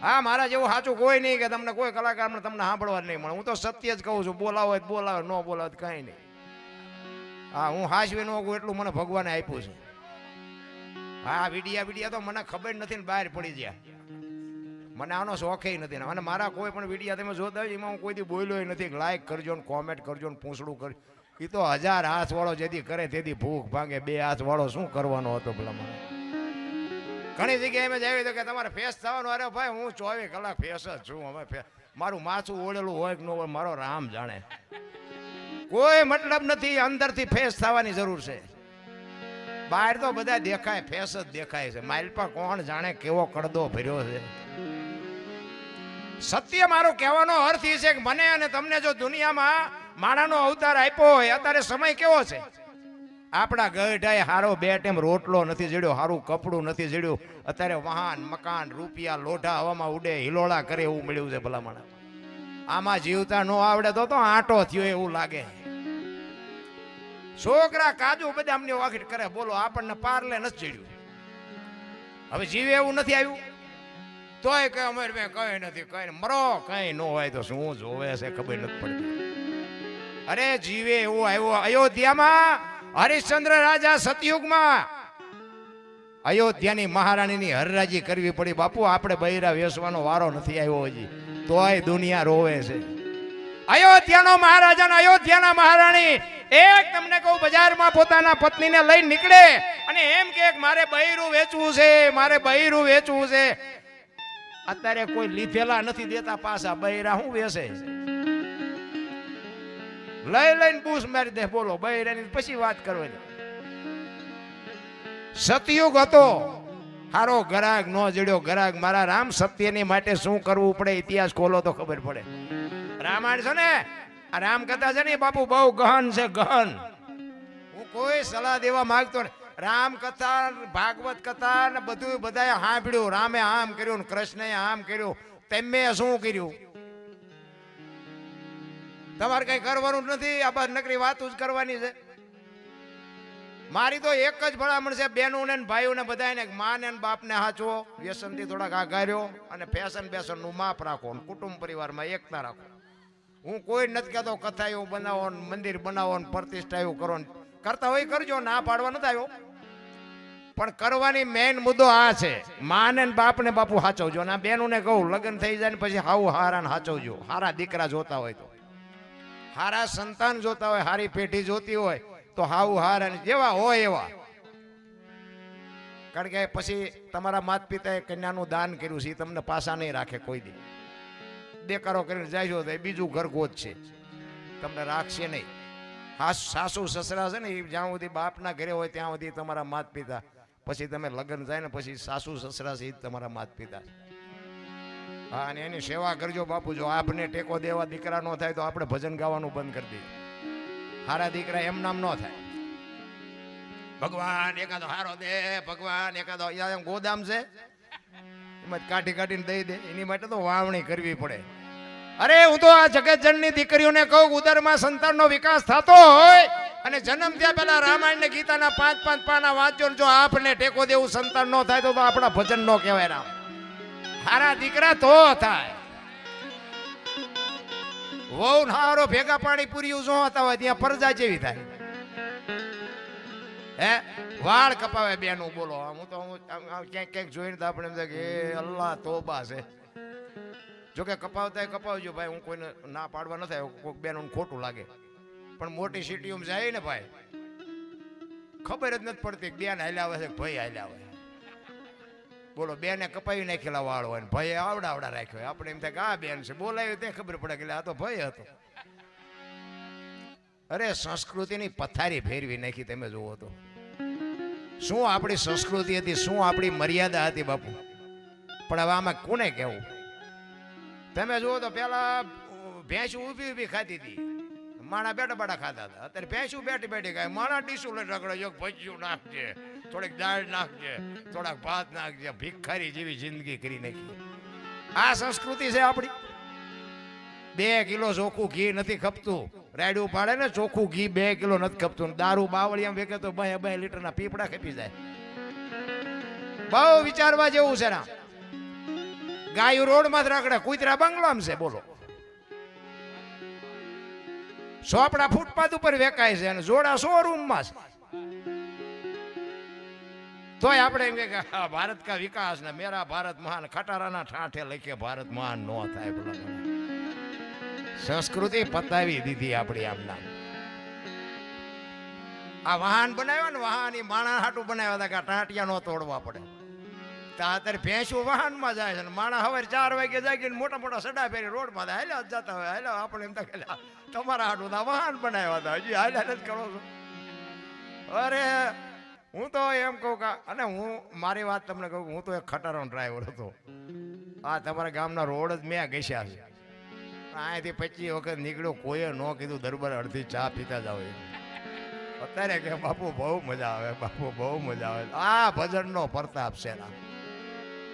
હા, મારા જેવું સાચું કોઈ નહીં કે તમને કોઈ કલાકાર તમને સાંભળવા જ નહીં મળે. હું તો સત્ય જ કહું છું. બોલાવો હોય બોલાવો, ન બોલાવો કઈ નહીં. હા, હું હાસવી ન હોઉં એટલું મને ભગવાને આપ્યું છે. હા, વિડિયા તો મને ખબર નથી ને બહાર પડી ગયા. મને આનો શોખે નથી. અને મારા કોઈ પણ વિડિયા તમે જોતા હોય એમાં હું કોઈથી બોલ્યો નથી. લાઈક કરજો ને કોમેન્ટ કરજો ને પૂછડું કરજો. એ તો 1000 હાથ વાળો જેથી કરે તેથી ભૂખ ભાંગે. 2 હાથ વાળો શું કરવાનો હતો પેલા મને. ઘણી જગ્યાએ એમ જ આવ્યું હતું કે તમારે ફેસ થવાનું. અરે ભાઈ, હું 24 કલાક ફેસ જ છું. હવે મારું માથું ઓળેલું હોય કે ન હોય મારો રામ જાણે. કોઈ મતલબ નથી. અંદરથી ફેસ થવાની જરૂર છે. બહાર તો બધા દેખાય, ફેસ જ દેખાય છે. માઇલપા કોણ જાણે કેવો કડદો ભર્યો છે. સત્ય મારો કહેવાનો અર્થ એ છે કે મને અને તમને જો દુનિયામાં માણાનો અવતાર આપ્યો હોય, અત્યારે સમય કેવો છે? આપણા ગઢાએ હારો 2 ટાઈમ રોટલો નથી જડ્યો, હારું કપડું નથી જડ્યું. અત્યારે વાહન, મકાન, રૂપિયા, લોઢા હવામાં ઉડે, હિલોળા કરે એવું મળ્યું છે ભલામણ. આમાં જીવતા ન આવડે તો આંટો થયો એવું લાગે. છોકરા કાજુ બદામની વાગીટ કરે. બોલો, આપણને પારલે નથી જડ્યું. હવે જીવે એવું નથી આવ્યું તોય કે અમારે મેં કઈ નથી, કઈ મરો કઈ ન હોય તો શું જોવે છે ખબર નથી પડતી. અરે જીવે એવું આવ્યું. અયોધ્યામાં હરિશ્ચંદ્ર રાજા સતયુગમાં અયોધ્યાની મહારાણીની હરરાજી કરવી પડી. બાપુ, આપણે બૈરા વેસવાનો વારો નથી આવ્યો હજી, તોય દુનિયા રોવે છે. અયોધ્યાનો મહારાજા, અયોધ્યાના મહારાણી એક તમને કહું, બજારમાં પોતાના પત્નીને લઈને નીકળે અને એમ કે મારે બૈરું વેચવું છે, મારે બૈરું વેચવું છે. અત્યારે કોઈ લીધેલા નથી દેતા પાછા. બૈરા શું વેચે? લઈને બૂસ મારી દે. બોલો, બૈરાની પછી વાત કરવાની. સતયુગ હતો, હારો ગરાગ નો જડ્યો. ગરાગ મારા રામ, સત્યની માટે શું કરવું પડે ઇતિહાસ ખોલો તો ખબર પડે. રામાયણ છે ને, આ રામકથા છે ને બાપુ, બહુ ગહન છે, ગહન. હું કોઈ સલાહ દેવા માંગતો ને. રામકથા, ભાગવત કથા ને બધું બધાએ સાંભળ્યું. રામે આમ કર્યું ને કૃષ્ણએ આમ કર્યું. તમે શું કર્યું? તમારે કઈ કરવાનું નથી. આ બસ નકરી વાતું જ કરવાની છે. મારી તો એક જ ભલામણ છે, બહેનોને ને ભાઈઓને બધાને, માને ને બાપને હાચવો, વ્યસનથી થોડાક આઘાર્યો અને ફેશન બેસન નું માપ રાખો, કુટુંબ પરિવારમાં એકતા રાખો. હું કોઈ નથી કહેતો કથા એવું બનાવો, મંદિર બનાવો, પ્રતિષ્ઠા એવું કરો. કરતા હોય કરજો, ના પાડવા નથી આવ્યો. પણ કરવાની મેઇન મુદ્દો આ છે, માને ને બાપને બાપુ હાચવજો. અને આ બહેનોને કહું, લગ્ન થઈ જાય ને પછી હાવું હારાને હાચવજો. હારા દીકરા જોતા હોય તો, હારા સંતાન જોતા હોય, હારી પેઢી જોતી હોય તો હાવું હારા જેવા હોય એવા. કારણ કે પછી તમારા માતા પિતાએ કન્યાનું દાન કર્યું છે, તમને પાછા નહીં રાખે કોઈ દી. દેકારો કરીને જાય તો બીજું ઘર ગોત છે, તમને રાખશે નહીં. સાસુ સસરા છે ને, એ જ્યાં સુધી બાપના ઘરે હોય ત્યાં સુધી તમારા માતા પિતા. પછી તમે લગ્ન થાય ને પછી સાસુ સસરા છે તમારા માતા પિતા. હા, અને એની સેવા કરજો બાપુ. જો આપને ટેકો દેવા દીકરા નો થાય તો આપણે ભજન ગાવાનું બંધ કરી દઈએ. હારા દીકરા એમ નામ ન થાય. ભગવાન એકાદો હારો દે, ભગવાન એકાદો ગોદામ છે એમાં કાઢી કાઢીને દઈ દે. એની માટે તો વાવણી કરવી પડે. અરે હું તો આ જગતજનની દીકરીઓને કહું, ઉદરમાં સંતાનનો વિકાસ થતો હોય અને જન્મ થયા પહેલા રામાયણ ને ગીતાના 5-5 પાના વાંચજો. જો આપને ટેકો દેવું સંતાન નો થાય તો આપણા ભજન નો કહેવાય. રામ હારા દીકરા તો થાય. વહુ હારો ભેગા પાણી પૂર્યું જો હતા હોય ત્યાં પરજા જેવી થાય. હે વાળ કપાવે બેનું. બોલો, હું તો ક્યાંક ક્યાંક જોઈને તો આપણે એમ થાય કે અલ્લાહ તોબા છે. જોકે કપાવતા કપાવજો ભાઈ, હું કોઈને ના પાડવા નથી આવ્યો. કોઈક બેનું ખોટું લાગે, પણ મોટી સિટીઓમાં જાય ને ભાઈ, ખબર જ નથી પડતી બેન હાલ્યા આવે છે ભાઈ હાલ્યા આવે. બોલો, બેને કપાવી નાખેલા વાળ હોય ને ભાઈ આવડા રાખ્યો હોય. આપણે એમ થાય કે આ બેન છે, બોલાવ્યું ત્યાં ખબર પડે કે આ તો ભાઈ હતો. અરે સંસ્કૃતિની પથારી ફેરવી નાખી તમે જુઓ તો. શું આપણી સંસ્કૃતિ હતી, શું આપણી મર્યાદા હતી બાપુ. પણ હવે આમાં કોને કહેવું? તમે જુઓ તો પેલા ભેંસું ઊભી ઊભી ખાતી હતી, માણા બેઠા બેઠા ખાતા હતા. અત્યારે ભેંસું બેઠી બેઠી ખાય. માણા ડીશું લઈને રગડે, ભજીયું નાખજે, થોડીક દાળ નાખજે, થોડાક ભાત નાખજે. ભિખારી જેવી જિંદગી કરી નાખી. આ સંસ્કૃતિ છે આપણી. 2 કિલો ચોખ્ખું ઘી નથી ખપતું. રાયડું પાડે ને ચોખ્ખું ઘી 2 કિલો નથી ખપતું. દારૂ બાવળિયામાં વેકે તો 2 લીટરના પીપડા ખપી જાય. બહુ વિચારવા જેવું છે. ગાયું રોડમાં જ રખડે, કૂતરા બંગલામાં છે. બોલો, સોપડા ફૂટપાથ ઉપર વેકાય છે અને જોડા શોરૂમમાં છે. તોય આપણે એમ કે ભારત કા વિકાસ ને મેરા ભારત મહાન, ખટારાના ઠાઠે લખે ભારત મહાન નો થાય. બોલા, સંસ્કૃતિ પતાવી દીધી આપણી. આમ નામ આ વાહન બનાવ્યા ને, વાહન એ માણા હાટું બનાવ્યા હતા કે ટાંટિયા નો તોડવા પડે. અત્યારે ભેંસું વાહનમાં જાય છે, માણા હવે 4 વાગે જાગીને મોટા મોટા સડા ફેરી રોડમાં હાલ્યા જતા હોય. હાલ્યા આપણે એમ થાય તમારા હાટું વાહન બનાવ્યા હતા, હજી હાલ્યા જ કરો છો. અરે હું તો એમ કહું કે, અને હું મારી વાત તમને કહું, હું તો એક ખટારો ડ્રાઈવર હતો. આ તમારા ગામના રોડ જ મેં ઘસ્યા છે. અહીંથી 25 વખત નીકળ્યો, કોઈએ ન કીધું દરબાર અડધી ચા પીતા જાવ. અત્યારે કે બાપુ બહુ મજા આવે, બાપુ બહુ મજા આવે. આ ભજનનો પ્રતાપ છે.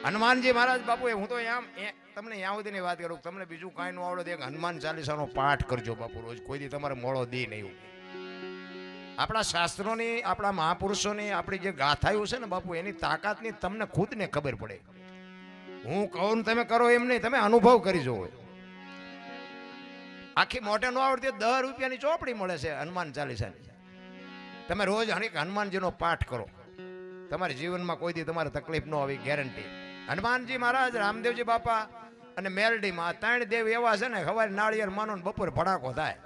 હનુમાનજી મહારાજ બાપુ, હું તો આમ તમને ત્યાં સુધીની વાત કરું, તમને બીજું કાંઈ ન આવડે એક હનુમાન ચાલીસાનો પાઠ કરજો બાપુ રોજ. કોઈ દી તમારે મોડો દી નહીં. આપણા શાસ્ત્રોની, આપણા મહાપુરુષોની આપણી જે ગાથાઓ છે ને બાપુ, એની તાકાતની તમને ખુદને ખબર પડે. હું કહું તમે કરો એમ નહીં, તમે અનુભવ કરી જોવો. આખી મોટે ન આવડતી 10 રૂપિયાની ચોપડી મળે છે હનુમાન ચાલીસાની. તમે રોજ હનુમાનજીનો પાઠ કરો, તમારા જીવનમાં કોઈ દી તમારે તકલીફ ન આવી, ગેરંટી. હનુમાનજી મહારાજ, રામદેવજી બાપા અને મેલડીમાં 3 દેવ એવા છે ને, સવારે નાળિયેર માનો ને બપોર ભડાકો થાય.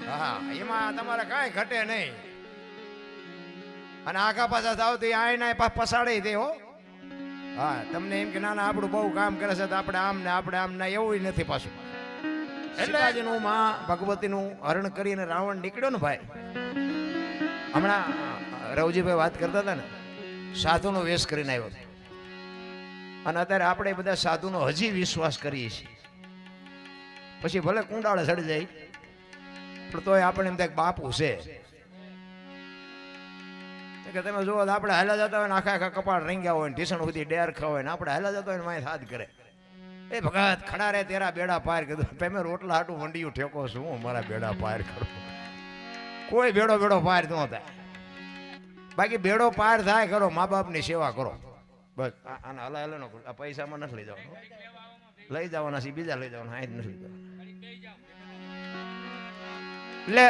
હા, એમાં તમારે કાંઈ ઘટે નહીં. અને આખા પાછા થાવ તો આયના પસાડે દે હો. હા, તમને એમ કે ના ના આપણું બહુ કામ કરે છે તો આપણે આમ ને આપણે આમ ના, એવું નથી પાછું. એટલે આજનું માં ભગવતીનું હરણ કરીને રાવણ નીકળ્યો ને ભાઈ. હમણાં રવજીભાઈ વાત કરતા હતા ને, સાધુનો વેશ કરીને આવ્યો. અને અત્યારે આપણે બધા સાધુનો હજી વિશ્વાસ કરીએ છીએ. પછી ભલે કુંડાળે સડી જાય, પણ તોય આપણે એમ થાય બાપુ છે. કે તમે જુઓ, આપણે હાલા જતા હોય ને, આખા આખા કપાળ રંગ્યા હોય ને, ઢીસણ સુધી ડેર ખાય ને, આપણે હાલા જતા હોય ને માય હાથ કરે, એ ભગત ખડા રે તેરા બેડા પાર. કીધું તમે રોટલા હાટું વંડિયું ઠેકો છું, મારા બેડા પાર કરો. કોઈ બેડો પાર ન થાય. બાકી બેડો પાર થાય કરો, મા બાપની સેવા કરો બસ. આના હલા હલા નો, આ પૈસામાં નથી લઈ જવાનું, લઈ જવાના છે બીજા લઈ જવાના, આ જ નથી લઈ જવાના. એટલે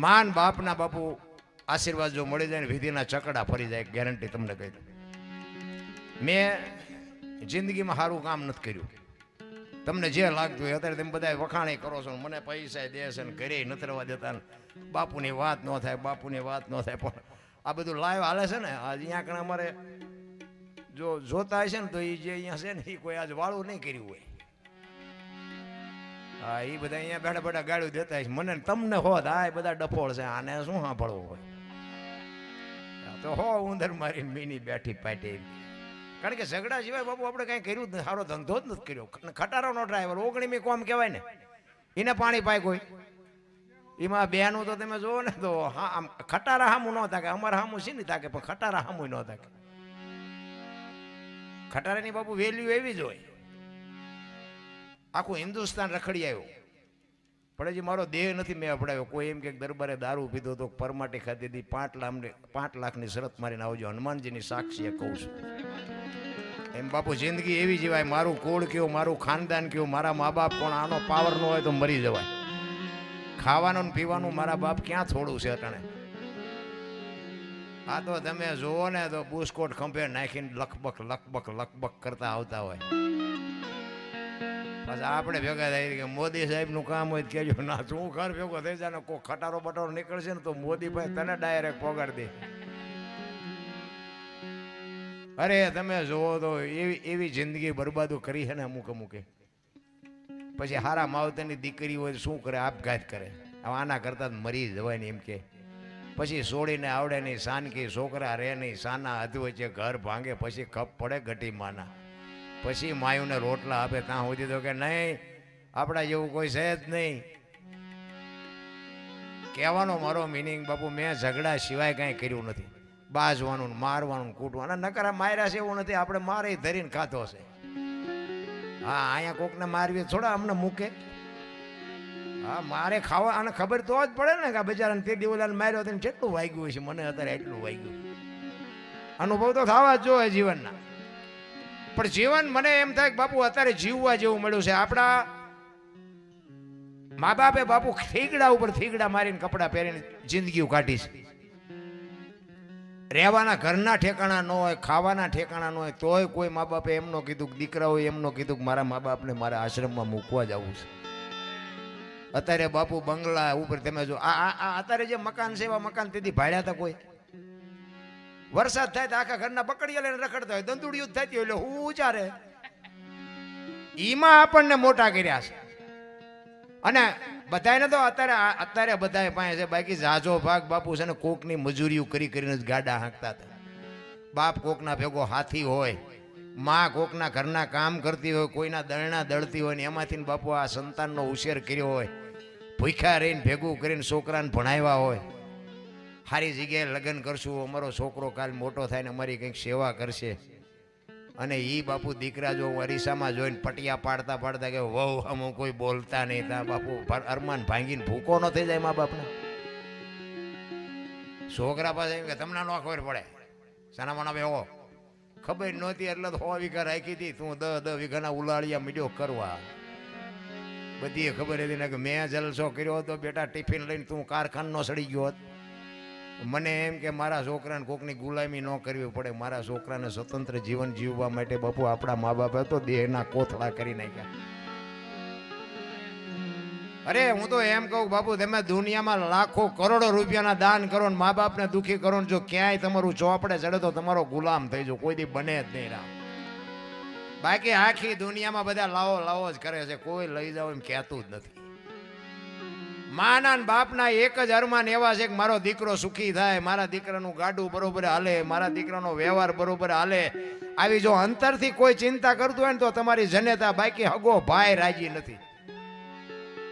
માન બાપના બાપુ આશીર્વાદ જો મળી જાય ને, વિધિના ચકડા ફરી જાય, ગેરંટી તમને કહી દઉં. મેં જિંદગીમાં સારું કામ નથી કર્યું. તમને જે લાગતું હોય, અત્યારે તમે બધા વખાણી કરો છો, મને પૈસા દે છે ને ઘરે નથી રહેવા દેતા, બાપુની વાત ન થાય, બાપુની વાત ન થાય. પણ આ બધું લાઈવ હાલે છે ને, અહીંયા કણ અમારે જો જોતા હશે ને તો એ જે અહીંયા છે ને, એ કોઈ આજ વાળું નહીં કર્યું હોય. હા, એ બધા અહીંયા બેઠા બેઠા ગાળું દેતા હશે મને, તમને હોત આ બધા ડફોળ છે, આને શું સાંભળવું હોય. તો હો ઉંદર મારી મીની બેઠી પાટી. કારણ કે ઝઘડા સિવાય બાપુ આપણે કાંઈ કર્યું જ નથી, સારો ધંધો જ નથી કર્યો. ખટારાનો ડ્રાઈવર 19મી કોમ કહેવાય ને, એને પાણી પાય કોઈ. એમાં બેનું તો તમે જુઓ ને તો હા, આમ ખટારા હામું ન થાય, અમારે હામું છે ને થાય, પણ ખટારા હામું ન થાય. ખટારાની બાપુ વેલ્યુ એવી જ હોય. આખું હિન્દુસ્તાન રખડી આવ્યું, પણ હજી મારો દેહ નથી મેં અપડાવ્યો. કોઈ એમ કે દરબારે દારૂ પીધો તો પરમાટી ખાધી હતી, 5 લાખની શરત મારીને આવજો, હનુમાનજીની સાક્ષીએ કહું છું. એમ બાપુ જિંદગી એવી જીવાય. મારું કોળ કયું, મારું ખાનદાન કયું, મારા મા બાપ કોણ, આનો પાવર ન હોય તો મરી જવાય. ખાવાનું ને પીવાનું મારા બાપ ક્યાં થોડું છે અટાણે. આ તો તમે જુઓ ને તો બુસ્કોટ ખંભે નાખીને લખબક કરતા આવતા હોય. પછી આપણે ભેગા થાય કે મોદી સાહેબ નું કામ હોય કેજો ના, શું ઘર ભેગો થઈ જાય ને કોઈ ખટારો બટારો નીકળશે ને તો મોદી ભાઈ તને ડાયરેક્ટ પોગાડી દે. અરે તમે જોવો તો એવી જિંદગી બરબાદો કરી છે ને અમુકે. પછી હારા માવતરની દીકરી હોય શું કરે, આપઘાત કરે. આના કરતા મરી જવાય ને એમ કે. પછી છોડીને આવડે નહીં, સાનકી છોકરા રહે નહીં, સાના હાથ વચ્ચે ઘર ભાંગે, પછી ખપ પડે ગટી માના. પછી માયુને રોટલા આપે ત્યાં સુધી તો કે નહીં આપણા જેવું કોઈ છે જ નહીં. કહેવાનો મારો મિનિંગ બાપુ, મેં ઝઘડા સિવાય કાંઈ કર્યું નથી. બાજવાનું, મારવાનું, કૂટવાનું. નકરા માર્યા છે એવું નથી, આપણે મારે ધરીને ખાતો છે. હા, અહીંયા કોકને મારવી થોડા અમને મૂકે. હા, મારે ખાવા અને ખબર તો જ પડે ને કે બજારાને તે દિવલાને માર્યો તેને કેટલું વાગ્યું હોય છે. મને અત્યારે એટલું વાગ્યું. અનુભવ તો થવા જ જોઈએ જીવનના. પણ જીવન મને એમ થાય કે બાપુ અત્યારે જીવવા જેવું મળ્યું છે. આપણા મા બાપે બાપુ થીગડા ઉપર થીગડા મારીને કપડાં પહેરીને જિંદગીઓ કાઢી છે. રહેવાના ઘરના ઠેકાણા ન હોય, ખાવાના ઠેકાણા ન હોય, તોય કોઈ મા બાપે એમ ન કીધું, દીકરાઓએ એમ ન કીધું કે મારા મા બાપને મારા આશ્રમમાં મૂકવા જવું છે. અત્યારે બાપુ બંગલા ઉપર તમે જો આ અત્યારે જે મકાન છે એવા મકાન તેથી ભાડ્યા હતા કોઈ. વરસાદ થાય તો આખા ઘરના બકડીયા લઈને રખડતા હોય, દંતુડિયું થતી હોય એટલે હું ઉચારે. ઈમાં આપણને મોટા કર્યા છે. અને બધાને તો અત્યારે બધા પાસે છે, બાકી જાજો ભાગ બાપુ છે ને કોકની મજૂરીઓ કરીને જ ગાડા હાંકતા હતા. બાપ કોકના ભેગો હાથી હોય, માં કોકના ઘરના કામ કરતી હોય, કોઈના દળના દળતી હોય ને એમાંથી બાપુ આ સંતાનનો ઉછેર કર્યો હોય, ભૂખ્યા રહીને ભેગું કરીને છોકરાને ભણાવ્યા હોય. સારી જગ્યાએ લગ્ન કરશું, અમારો છોકરો કાલ મોટો થાય ને અમારી કંઈક સેવા કરશે. અને એ બાપુ દીકરા જો અરીસામાં જોઈને પટિયા પાડતા પાડતા કે વહુ અમુક કોઈ બોલતા નહીં, ત્યાં બાપુ અરમાન ભાંગીને ભૂકો ન થઈ જાય મા બાપને. છોકરા પાસે એમ કે તમને ન ખબર પડે, સાના માના બેહો, ખબર નહોતી એટલે તો 100 વીઘા રાખી હતી, તું 10 વીઘાના ઉલાળિયા મીડ્યો કરવા. બધી ખબર હતી ને કે મેં જલસો કર્યો હતો બેટા, ટિફિન લઈને તું કારખાનો સડી ગયો હતો. મને એમ કે મારા છોકરાને કોકની ગુલામી ન કરવી પડે, મારા છોકરાને સ્વતંત્ર જીવન જીવવા માટે બાપુ આપણા મા બાપે તો દેહના કોથળા કરી નાખ્યા. અરે હું તો એમ કહું બાપુ, તમે દુનિયામાં લાખો કરોડો રૂપિયાના દાન કરો ને મા બાપને દુખી કરો ને જો ક્યાંય તમારું ચોપડે ચડે તો તમારો ગુલામ થઈ જાવ, કોઈ દી બને જ નહીં રામ. બાકી આખી દુનિયામાં બધા લાવો લાવો જ કરે છે, કોઈ લઈ જાવ એમ કહેતું જ નથી. માના ને બાપના એક જ અરમાન એવા છે કે મારો દીકરો સુખી થાય, મારા દીકરાનું ગાડું બરોબર હાલે, મારા દીકરાનો વ્યવહાર બરોબર હાલે. આવી જો અંતરથી કોઈ ચિંતા કરતું હોય ને તો તમારી જનેતા. બાકી હગો ભાઈ રાજી નથી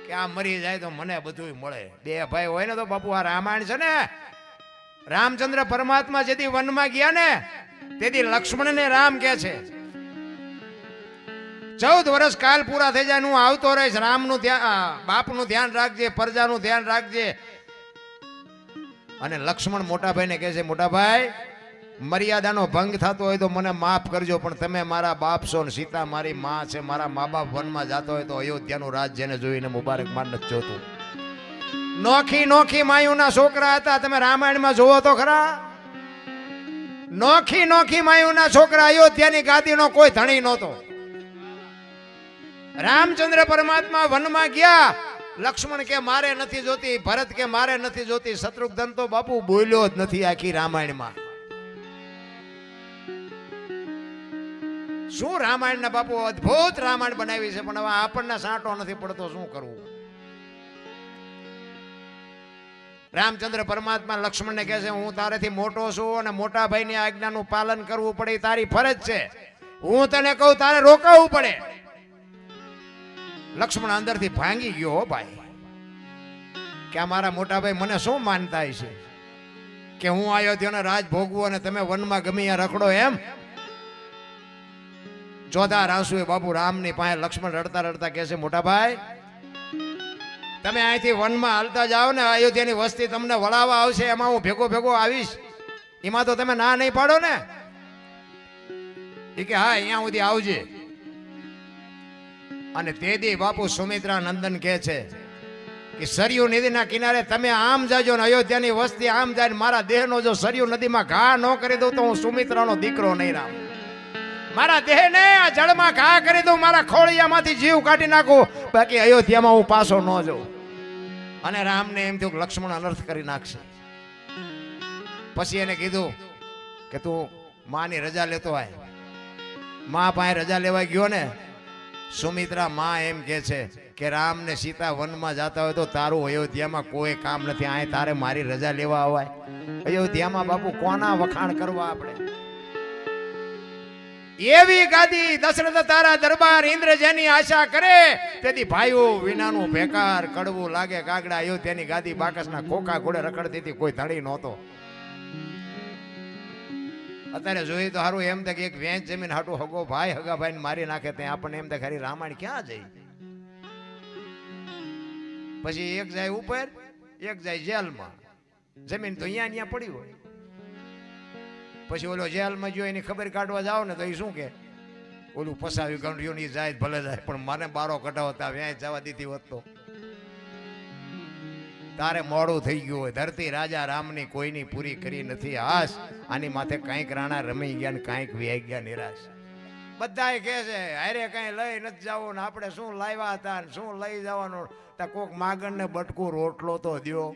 કે આ મરી જાય તો મને બધું મળે. બે ભાઈ હોય ને તો બાપુ આ રામાયણ છે ને, રામચંદ્ર પરમાત્મા જેથી વનમાં ગયા ને તેથી લક્ષ્મણને રામ કે છે 14 વર્ષ કાલ પૂરા થઈ જાય હું આવતો રહીશ, રામનું ધ્યાન, બાપનું ધ્યાન રાખજે, પ્રજાનું ધ્યાન રાખજે. અને લક્ષ્મણ મોટાભાઈને કહે છે, મોટાભાઈ મર્યાદાનો ભંગ થતો હોય તો મને માફ કરજો, પણ તમે મારા બાપ છો ને સીતા મારી માં છે, મારા મા બાપ વનમાં જતો હોય તો અયોધ્યાનું રાજ જેને જોઈને મુબારક માન નથી જોતું. નોખી નોખી માયુના છોકરા હતા, તમે રામાયણમાં જોવો તો ખરા. નોખી નોખી માયુના છોકરા, અયોધ્યાની ગાદીનો કોઈ ધણી નહોતો. રામચંદ્ર પરમાત્મા વનમાં ગયા, લક્ષ્મણ કે મારે નથી જોતી, ભરત કે મારે નથી જોતી, શત્રુઘ્ન તો બાપુ બોલ્યો જ નથી આખી રામાયણમાં. શું રામાયણ ના બાપુ અદ્ભુત રામાયણ બનાવી છે, પણ હવે આપણને સાંટો નથી પડતો, શું કરવું. રામચંદ્ર પરમાત્મા લક્ષ્મણને કહે છે, હું તારેથી મોટો છું અને મોટા ભાઈની આજ્ઞાનું પાલન કરવું પડે, તારી ફરજ છે. હું તને કહું તારે રોકાવું પડે. લક્ષ્મણ અંદરથી ભાંગી ગયો ભાઈ કે આ મારા મોટા ભાઈ મને શું માનતા છે કે હું અયોધ્યાનો રાજ ભોગવું અને તમે વનમાં ગમે ત્યાં રખડો એમ. જોધાર આંસુએ બાપુ રામની પાસે લક્ષ્મણ રડતા રડતા કહે છે, મોટા ભાઈ તમે અહીંથી વનમાં હાલતા જાઓ ને, અયોધ્યાની વસ્તી તમને વળાવવા આવશે, એમાં હું ભેગો ભેગો આવીશ, એમાં તો તમે ના નહીં પાડો ને. એ કે હા અહીંયા સુધી આવજે. અને તે દી બાપુ સુમિત્રા નંદન કહે છે કે સરયુ નદીના કિનારે તમે આમ જાજો ને અયોધ્યાની વસ્તી આમ જાય, મારા દેહનો જો સરયુ નદીમાં ઘા ન કરી દઉં તો હું સુમિત્રાનો દીકરો નહીં રામ. મારા દેહને આ જળમાં ઘા કરી દઉં, મારા ખોળિયામાંથી જીવ કાઢી નાખું, બાકી અયોધ્યામાં હું પાછો ન જાઉં. અને રામને એમ થયું કે લક્ષ્મણ અનર્થ કરી નાખશે. પછી એને કીધું કે તું માની રજા લેતો આય. મા પાસે રજા લેવા ગયો ને, સુમિત્રા માં એમ કે છે કે રામ ને સીતા વનમાં જતા હોય તો તારું અયોધ્યામાં કોઈ કામ નથી, આ તારે મારી રજા લેવા આવાય. અયોધ્યામાં બાપુ કોના વખાણ કરવા આપણે. એવી ગાદી દશરથ તારા દરબાર ઇન્દ્ર જેની આશા કરે, તેથી ભાઈઓ વિનાનું બેકાર કડવું લાગે કાગડા. અયોધ્યાની ગાદી બાકસના ખોખા ઘોડે રખડતી હતી, કોઈ ધડી નહોતો. અત્યારે જોઈએ તો સારું એમ થાય કે એક વેચ જમીન હાટું હગો ભાઈ હગા ભાઈ ને મારી નાખે, ત્યાં આપણને એમ થાય ખરી રામાયણ ક્યાં જઈ. પછી એક જાય ઉપર, એક જાય જેલમાં, જમીન તો અહીંયા પડી હોય. પછી ઓલો જેલમાં જો એની ખબર કાઢવા જાવ ને તો એ શું કે ઓલું પસાવી ગણ્યું ની જાય ભલે જાય પણ મને બારો કઢાવતા વ્યાય જવા દીધી હોત તો તારે મોડું થઈ ગયું હોય. ધરતી રાજા રામની કોઈની પૂરી કરી નથી આસ. આની માથે કાંઈક રાણા રમી ગયા ને કાંઈક વ્યાઈ ગયા નિરાશ. બધા કહે છે હારે કઈ લઈ નથી જવું ને આપણે શું લાવ્યા હતા ને શું લઈ જવાનું. કોક માગણ ને બટકું રોટલો તો દ્યો.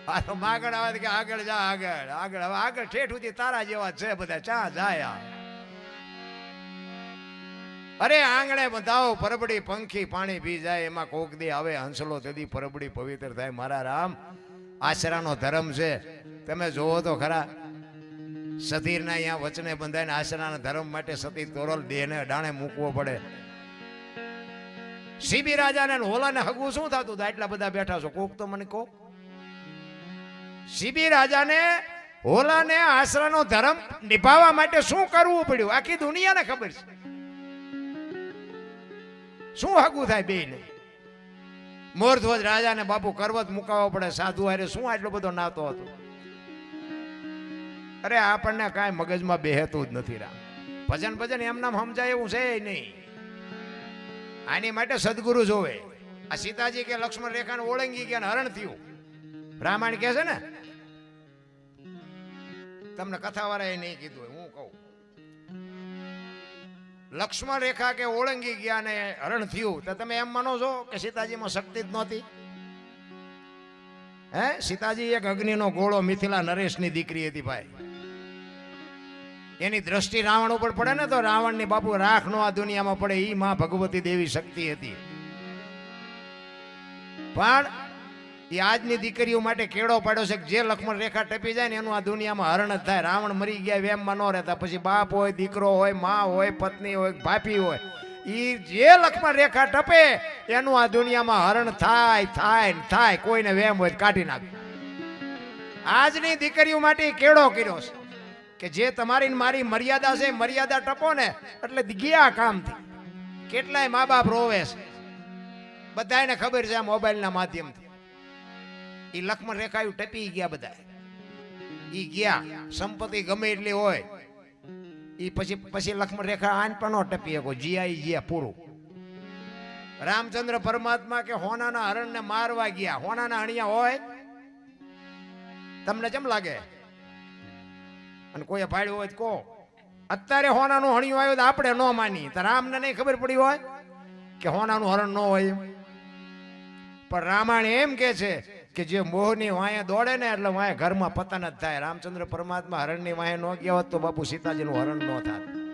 આ તો માગણ આવે કે આગળ જા આગળ આગળ. હવે આગળ ઠેઠ સુધી તારા જેવા છે બધા ચા જાય. અરે આંગણે બંધાવો પરબડી પંખી પાણી પી જાય એમાં કોક દી આવે હંસલો તેથી પરબડી પવિત્ર થાય. મારા રામ આશરાનો ધર્મ છે. તમે જોવો તો ખરા સતીરના અહીંયા વચને બંધાઈને આશરાના ધર્મ માટે સતી તોરલ દેહને અડાણે મૂકવો પડે. સીબી રાજાને હોલાને હગવું શું થતું હતું? આટલા બધા બેઠા છો કોક તો મને કહો. સીબી રાજાને હોલાને આશરાનો ધર્મ નિભાવવા માટે શું કરવું પડ્યું આખી દુનિયાને ખબર છે. શું હગું થાય બેને? મોરધ્વજ રાજાને બાપુ કરવત મુકાવવો પડે. સાધુ હારે શું આટલો બધો નાતો હતો? અરે આપણને કાંઈ મગજમાં બેહેતું જ નથી. રામ ભજન ભજન એમ નામ સમજાય એવું છે નહીં. આની માટે સદગુરુ જોવે. આ સીતાજી કે લક્ષ્મણ રેખાને ઓળંગી ગયા હરણ થયું. રામાયણ કે છે ને તમને કથાવાળાએ નહીં કીધું હું કહું. લક્ષ્મણ રેખા કે ઓળંગી ગયા ને હરણ થયું તો તમે એમ માનો છો કે સીતાજીમાં શક્તિ જ નહોતી? હે સીતાજી એક અગ્નિનો ગોળો મિથિલા નરેશની દીકરી હતી ભાઈ. એની દ્રષ્ટિ રાવણ ઉપર પડે ને તો રાવણની બાપુ રાખ નો આ દુનિયામાં પડે. ઈ માં ભગવતી દેવી શક્તિ હતી. પણ એ આજની દીકરીઓ માટે કેળો પાડ્યો છે કે જે લક્ષ્મણ રેખા ટપી જાય ને એનું આ દુનિયામાં હરણ જ થાય. રાવણ મરી ગયા વેમમાં ન રહેતા. પછી બાપ હોય દીકરો હોય માં હોય પત્ની હોય ભાભી હોય ઈ જે લક્ષ્મણ રેખા ટપે એનું આ દુનિયામાં હરણ થાય થાય થાય. કોઈને વેમ હોય કાઢી નાખે. આજની દીકરીઓ માટે કેળો કર્યો છે કે જે તમારી મારી મર્યાદા છે મર્યાદા ટપો ને એટલે ગયા કામથી. કેટલાય મા બાપ રોવે છે. બધાને ખબર છે આ મોબાઈલના માધ્યમથી. ઈ લક્ષ્મણ રેખા ટપી ગયા બધા. ઈ ગયા સંપત્તિ ગમે એટલી હોય ઈ પછી લક્ષ્મણ રેખા આન પણ ન ટપી શકો. જીયા પૂરું. રામચંદ્ર પરમાત્મા કે હોનાના હરણને મારવા ગયા. હોનાના હણિયા હોય તમને કેમ લાગે? અને કોઈ પાડ્યું હોય તો કહો. અત્યારે હોનાનું હણિયું આવ્યું તો આપણે ન માની. તો રામને નહીં ખબર પડી હોય કે હોનાનું હરણ ન હોય. પણ રામાયણ એમ કે છે કે જે મોહની વાંહે દોડે ને એટલે વાંહે ઘરમાં પતન જ થાય. રામચંદ્ર પરમાત્મા હરણની વાંહે ન ગયા હોત તો બાપુ સીતાજીનું હરણ ન થાય.